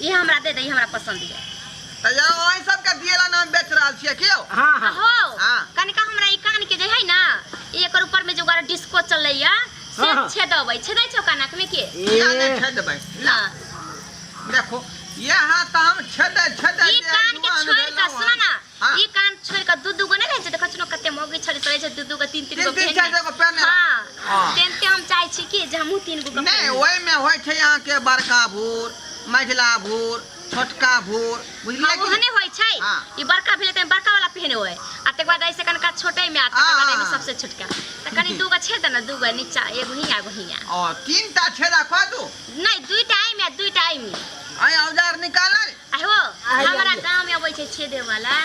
ये हमरा दे दे, हमरा पसंद है। त यार ओइ सब के दिएला नाम बेच रहल छियै कियो? हां हां हो हां कनिका हमरा ई कान के जे है ना, एकर ऊपर में जो गारा डिस्को चलैया से हाँ। छेदबै, छेदै छौ कानक में के? या ने छेद देबै। हां देखो यहाँ त हम छेद ई कान के छोड़ के सुन ना, हाँ। ई कान छोड़ के दू गो नै रहै छै, देखै छनो कते मोगी छड़ी चलै छै, दू गो तीन गो तीन चार गो पेन। हां हाँ। तेनते हम चाहै छी कि जे हमहु 3 गो नहीं ओइ में होय छै यहाँ के बड़का भूर, मझला भूर, छोटका भूर, बुझलियै हां कि? ओहने होय छै। हाँ। ई बड़का भेले त बड़का वाला पहने होय, आ तक बाद ऐसे कनका छोटे में, आ तक बाद हाँ। में सबसे छोटका त कनी दू गो छेद ना, दू गो नीचा एगो हिया एगो हिया। और तीन ता छेदा क दू। नहीं दुईटा आई में, दुईटा आई में। आई औजार निकाल रे। आहो हमरा गांव में अबै छै छेदे वाला,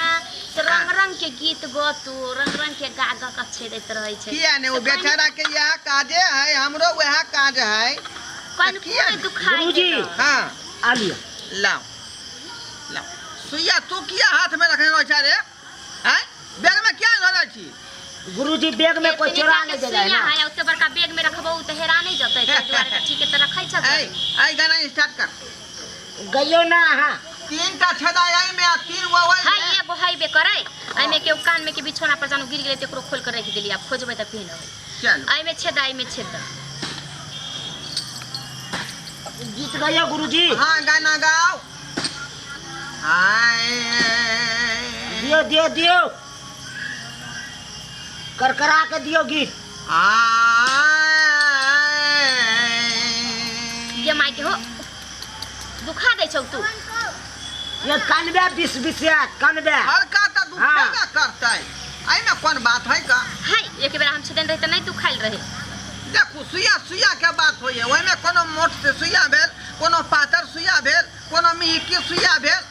त रंग रंग के गीत गतू, रंग रंग के गा गा के छेदैत रहै छै। किया ने वो बेचारा के यह काजे है, हमरो वह काज है। कन किया कोई ने? दुखाई गुरुजी। दे। हां आ लिया। लाओ लाओ सुइया तू किया हाथ में रखने हो रे? हैं बैग में क्या धरै छी? गुरुजी बैग में कोई चोरा ले जाए ना। हां ओते बड़का बैग में रखबो त हेरा नहीं जतै, तै दुआरे त ठीक है त रखै छ। आई गाना स्टार्ट कर। गइयो ना हां। तीन ता छेदा आई में, आ तीन वो ओइ हां में। एगो है बे करे, आई में के कान में के बिछोना पर जानो गिर गेलै त एकरो खोल के रख देली, अब खोजबै त पहनबै। चल आई में छेदा, आई में छेदा। गीत गइयो गुरुजी। हां गाना गाओ। हाय दियो दियो दियो। करकरा के दियो गीत। ये माई के हो दुखा दे छौ तू। ये कानबे बिस बिसिया कानबे। हल्का त दुखेबे करतै। आई में कौन बात है का? हाय एक बेर हम छेदन रहे त नहीं दुखाइल रहे। देखो सुइया सुइया के बात होइए, ओइ में कोनो मोट से सुइया भेल, कोनो पातर सुइया भेल, कोनो मिहिकी सुइया भेल।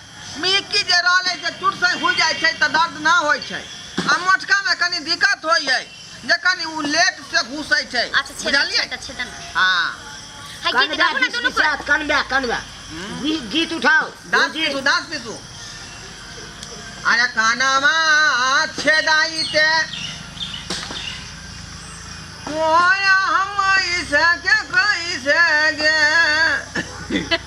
मिहिकी जे रहले जे चुट से हो जाय छै त दर्द ना होय छै, आ मोटका में कनी दिक्कत होइए, जे कनी उ लेट से घुसै छै। अच्छा छेदन बुझलियै? त छेदन। हां हाय गीत कानबे गाबू ना बिस दोनों बिसिया को। कानबे कानबे। गीत उठाओ दांत गुरुजी। पिसू दांत पिसू। अरे कानामा छेदाइते ओया हम इसे के कैसे गे